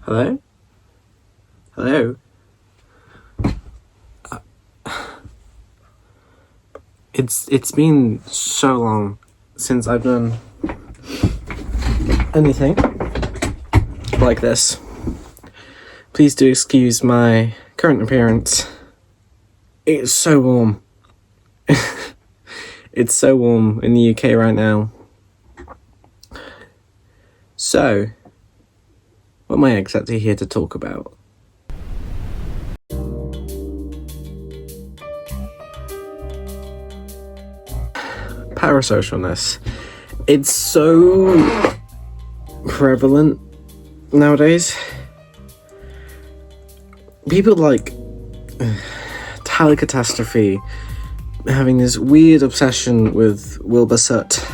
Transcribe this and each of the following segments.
Hello? Hello? It's been so long since I've done anything like this. Please do excuse my current appearance. It's so warm. It's so warm in the UK right now. So, what am I exactly here to talk about? Parasocialness. It's so prevalent nowadays. People like Catastrophe having this weird obsession with Wilbur Soot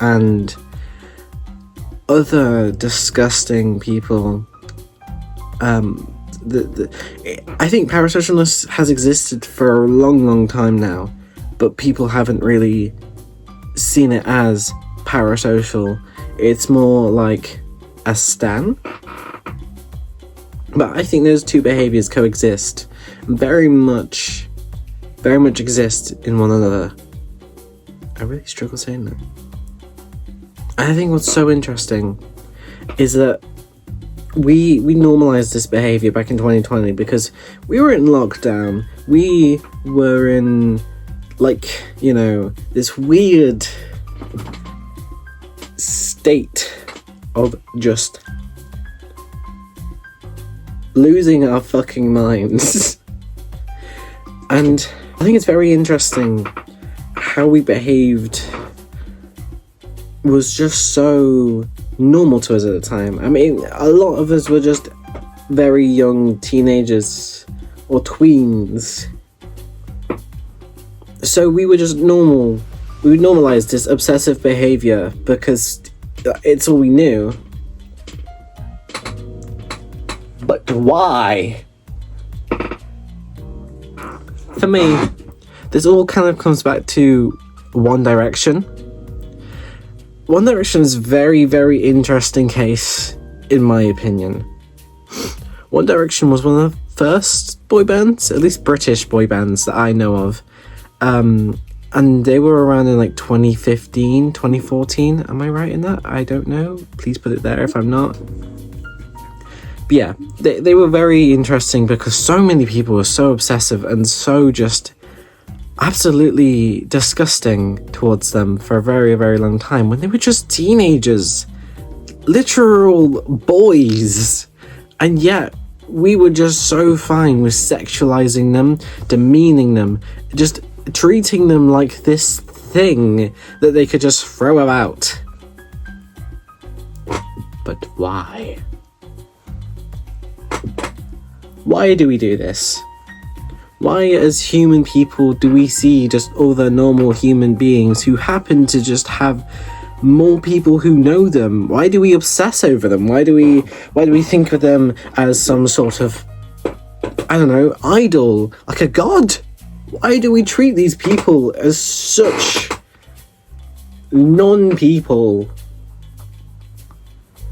and other disgusting people. I think parasocialness has existed for a long time now, but people haven't really seen it as parasocial. It's more like a stan. But I think those two behaviours coexist, very much exist in one another. I really struggle saying that. I think what's so interesting is that we normalised this behaviour back in 2020 because we were in lockdown. We were in, this weird state of just losing our fucking minds. And I think it's very interesting how we behaved was just so normal to us at the time. I mean, a lot of us were just very young teenagers or tweens. So we were just normal. We would normalise this obsessive behaviour because it's all we knew. But why? For me, this all kind of comes back to One Direction. One Direction is a very, very interesting case, in my opinion. One Direction was one of the first boy bands, at least British boy bands that I know of. And they were around in 2015, 2014. Am I right in that? I don't know. Please put it there if I'm not. But yeah, they were very interesting because so many people were so obsessive and so just absolutely disgusting towards them for a very, very long time when they were just teenagers, literal boys. And yet we were just so fine with sexualizing them, demeaning them, just treating them like this thing that they could just throw about. But why? Why do we do this? Why, as human people, do we see just other normal human beings who happen to just have more people who know them? Why do we obsess over them? Why do we think of them as some sort of, idol, like a god? Why do we treat these people as such non-people?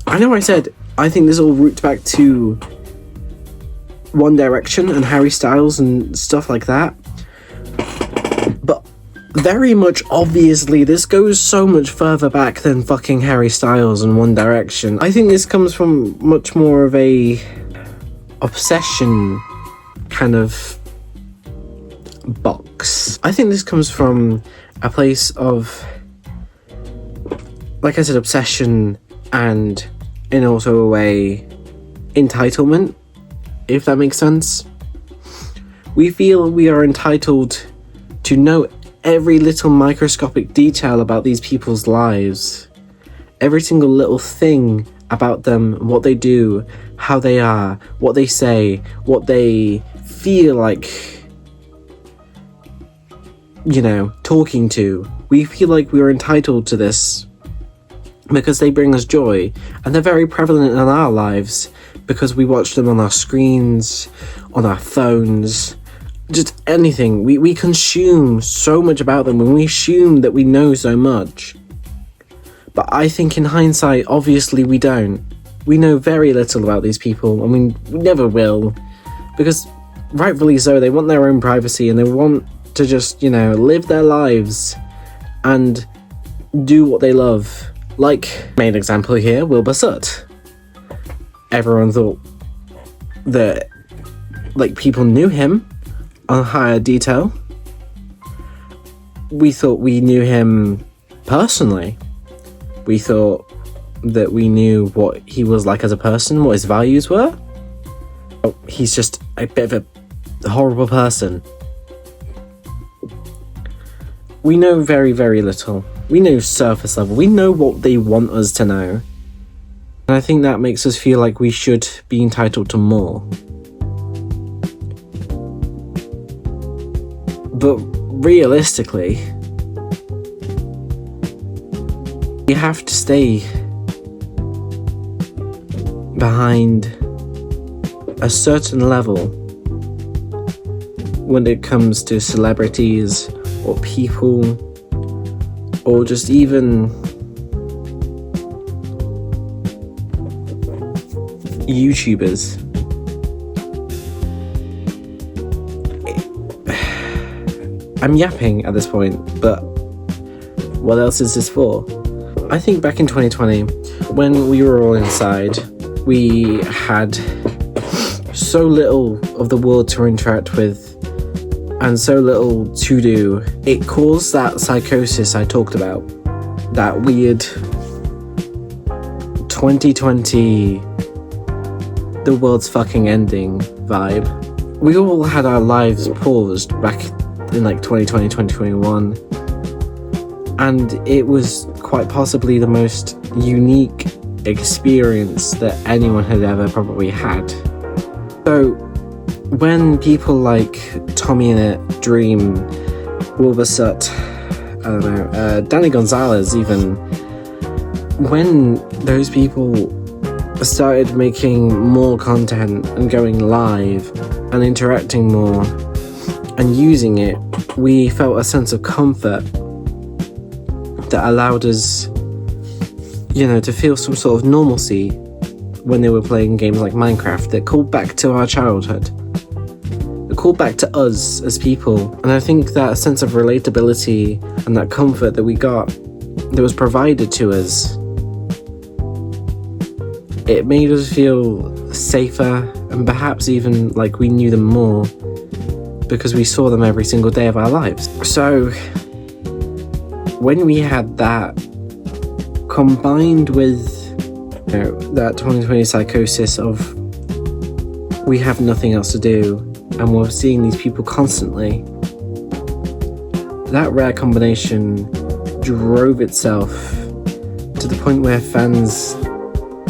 I know I said I think this all roots back to One Direction and Harry Styles and stuff like that. But very much obviously this goes so much further back than fucking Harry Styles and One Direction. I think this comes from much more of a obsession kind of box. I think this comes from a place of, like I said, obsession and in also a way entitlement, if that makes sense. We feel we are entitled to know every little microscopic detail about these people's lives. Every single little thing about them, what they do, how they are, what they say, what they feel like, talking to. We feel like we are entitled to this because they bring us joy, and they're very prevalent in our lives because we watch them on our screens, on our phones, just anything. We consume so much about them and we assume that we know so much. But I think in hindsight, obviously we don't. We know very little about these people. I mean, we never will, because rightfully so, they want their own privacy and they want to just, live their lives and do what they love. Like, main example here, Wilbur Soot. Everyone thought that, people knew him on higher detail. We thought we knew him personally. We thought that we knew what he was like as a person, what his values were. Oh, he's just a bit of a horrible person. We know very, very little. We know surface level. We know what they want us to know. And I think that makes us feel like we should be entitled to more. But realistically, you have to stay behind a certain level when it comes to celebrities or people or just even YouTubers. I'm yapping at this point, but what else is this for? I think back in 2020, when we were all inside, we had so little of the world to interact with and so little to do. It caused that psychosis I talked about, that weird 2020 the world's fucking ending vibe. We all had our lives paused back in 2020, 2021, and it was quite possibly the most unique experience that anyone had ever probably had. So when people like Tommyinnit, Dream, Wilbur Soot, Danny Gonzalez even, when those people started making more content and going live and interacting more and using it, we felt a sense of comfort that allowed us, to feel some sort of normalcy when they were playing games like Minecraft that called back to our childhood. It called back to us as people. And I think that sense of relatability and that comfort that we got, that was provided to us, it made us feel safer and perhaps even like we knew them more because we saw them every single day of our lives. So when we had that combined with that 2020 psychosis of we have nothing else to do and we're seeing these people constantly, that rare combination drove itself to the point where fans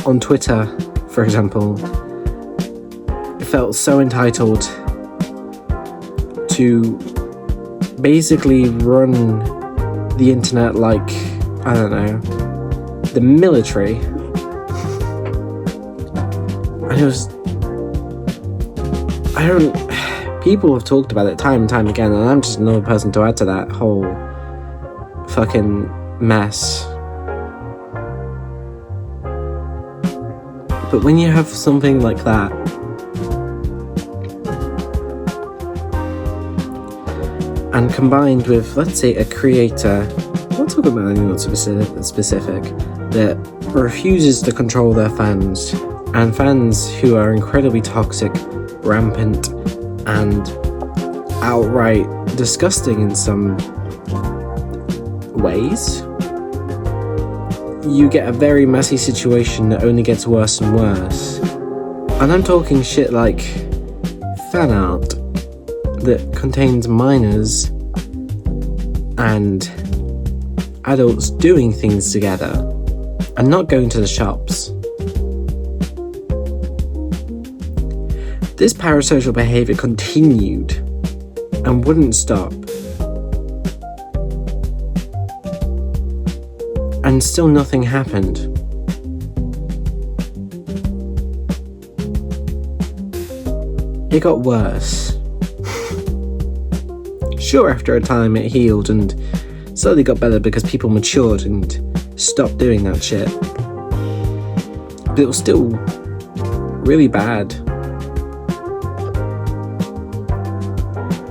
on Twitter, for example, felt so entitled to basically run the internet like, I don't know, the military. And it was, people have talked about it time and time again, and I'm just another person to add to that whole fucking mess. But when you have something like that, and combined with, let's say, a creator, I won't talk about anyone specific, that refuses to control their fans, and fans who are incredibly toxic, rampant, and outright disgusting in some ways, you get a very messy situation that only gets worse and worse. And I'm talking shit like fan art that contains minors and adults doing things together and not going to the shops. This parasocial behaviour continued and wouldn't stop. And still nothing happened. It got worse. Sure, after a time it healed and slowly got better because people matured and stopped doing that shit. But it was still really bad.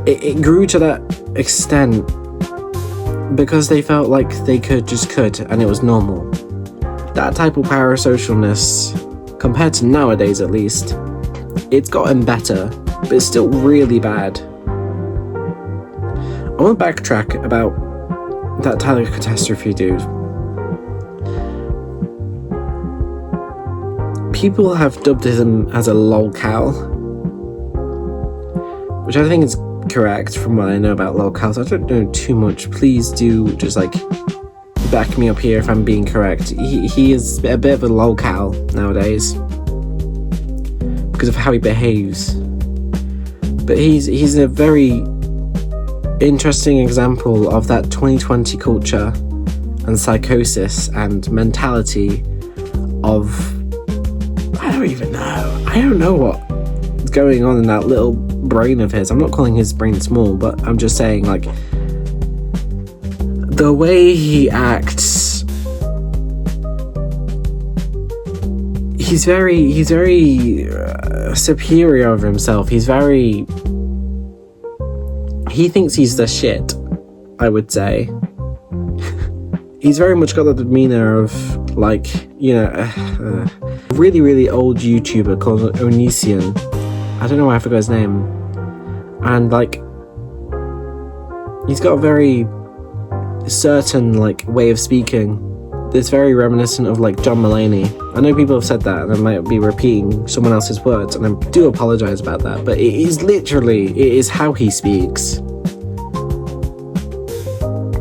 It grew to that extent because they felt like they could and it was normal. That type of parasocialness, compared to nowadays at least, it's gotten better, but it's still really bad. I want to backtrack about that Tyler Catastrophe dude. People have dubbed him as a lolcow, which I think is correct from what I know about lolcows. I don't know too much. Please do just back me up here if I'm being correct. He is a bit of a lolcow nowadays because of how he behaves. But he's a very interesting example of that 2020 culture and psychosis and mentality of I don't know what's going on in that little brain of his. I'm not calling his brain small, but I'm just saying the way he acts, he's very superior of himself. He thinks he's the shit, I would say. He's very much got the demeanor of a really, really old YouTuber called Onision. I don't know why I forgot his name. And he's got a very certain way of speaking that's very reminiscent of John Mulaney. I know people have said that and I might be repeating someone else's words, and I do apologize about that, but it is how he speaks.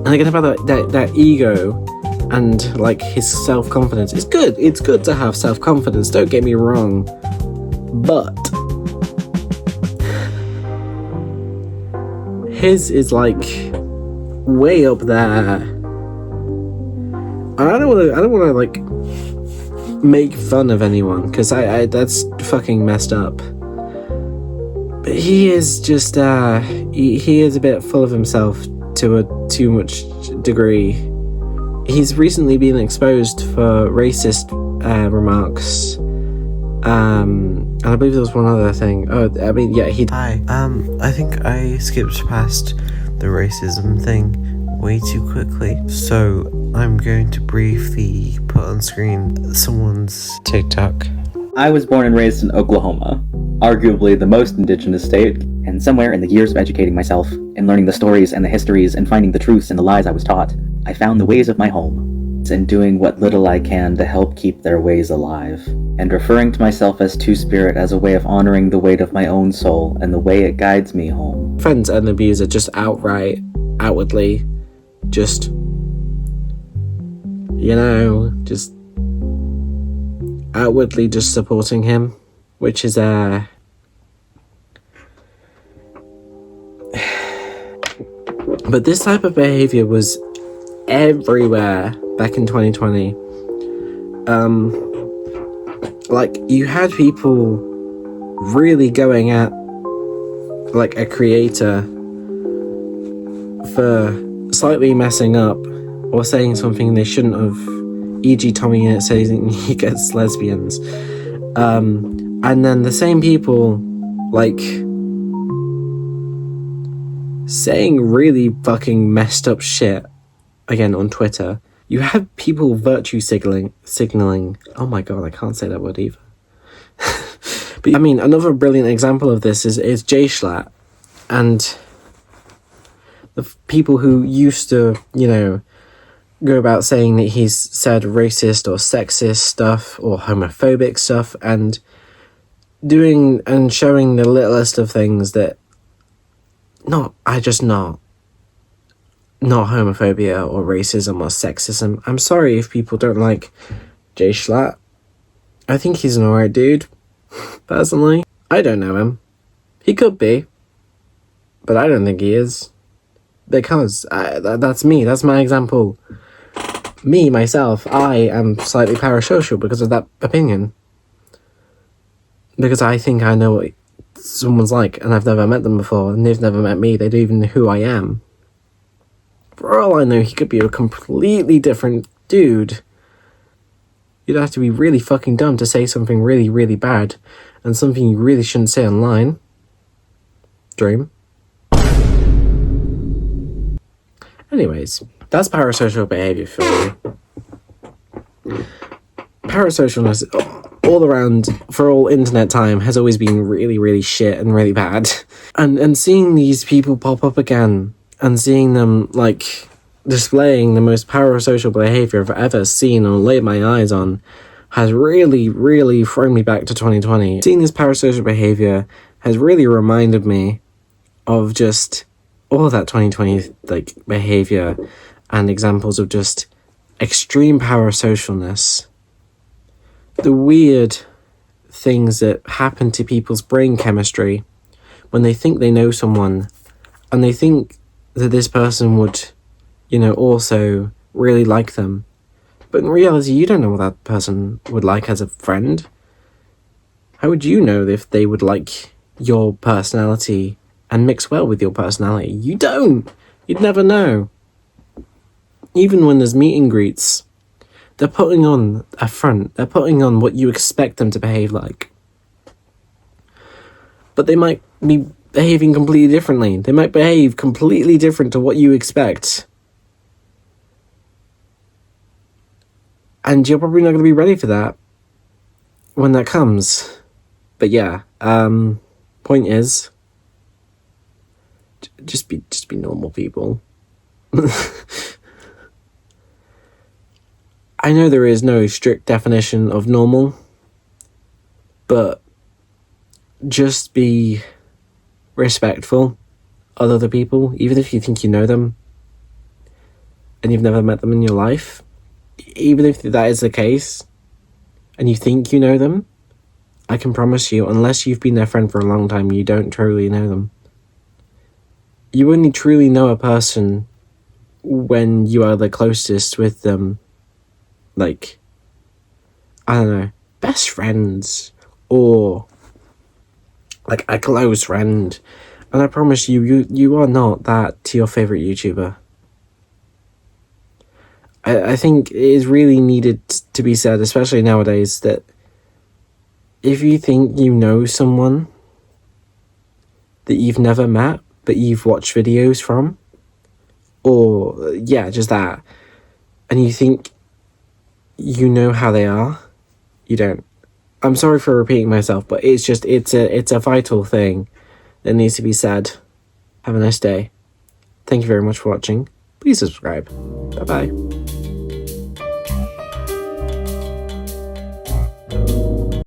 And again, about that ego and his self-confidence. It's good to have self-confidence, don't get me wrong, but his is way up there. I don't want to make fun of anyone, because I that's fucking messed up. But he is just he is a bit full of himself to a too much degree. He's recently been exposed for racist remarks. And I believe there was one other thing. Hi. I think I skipped past the racism thing way too quickly. So I'm going to briefly put on screen someone's TikTok. I was born and raised in Oklahoma, arguably the most indigenous state, and somewhere in the years of educating myself and learning the stories and the histories and finding the truths and the lies I was taught, I found the ways of my home, and doing what little I can to help keep their ways alive, and referring to myself as Two-Spirit as a way of honoring the weight of my own soul and the way it guides me home. Friends and abuser just outwardly, just outwardly just supporting him, which is but this type of behavior was everywhere back in 2020. You had people really going at a creator for slightly messing up or saying something they shouldn't have, e.g. Tommyinnit saying he gets lesbians, and then the same people saying really fucking messed up shit again on Twitter. You had people virtue signaling. Oh my god, I can't say that word either. But another brilliant example of this is Jay Schlatt and the people who used to, go about saying that he's said racist or sexist stuff or homophobic stuff, and doing and showing the littlest of things that not homophobia or racism or sexism. I'm sorry if people don't like Jay Schlatt. I think he's an alright dude, personally. I don't know him. He could be, but I don't think he is. Because that's me, that's my example. Me, myself, I am slightly parasocial because of that opinion. Because I think I know what someone's like, and I've never met them before, and they've never met me. They don't even know who I am. For all I know, he could be a completely different dude. You'd have to be really fucking dumb to say something really, really bad and something you really shouldn't say online. Dream. Anyways, that's parasocial behaviour for you. Parasocialness all around for all internet time has always been really, really shit and really bad. And seeing these people pop up again and seeing them like displaying the most parasocial behaviour I've ever seen or laid my eyes on has really, really thrown me back to 2020. Seeing this parasocial behaviour has really reminded me of just all of that 2020 like behaviour and examples of just extreme parasocialness. The weird things that happen to people's brain chemistry when they think they know someone and they think that this person would, also really like them. But in reality, you don't know what that person would like as a friend. How would you know if they would like your personality and mix well with your personality? You don't. You'd never know. Even when there's meet and greets, they're putting on a front. They're putting on what you expect them to behave like. But they might be behaving completely differently. They might behave completely different to what you expect. And you're probably not going to be ready for that when that comes. But yeah, point is, just be normal people. I know there is no strict definition of normal, but just be respectful of other people, even if you think you know them and you've never met them in your life. Even if that is the case and you think you know them, I can promise you, unless you've been their friend for a long time, you don't truly know them. You only truly know a person when you are the closest with them. Like, I don't know, best friends or like a close friend. And I promise you are not that to your favourite YouTuber. I think it is really needed to be said, especially nowadays, that if you think you know someone that you've never met, but you've watched videos from, or, just that, and you think you know how they are, you don't. I'm sorry for repeating myself, but it's a vital thing that needs to be said. Have a nice day. Thank you very much for watching. Please subscribe. Bye-bye.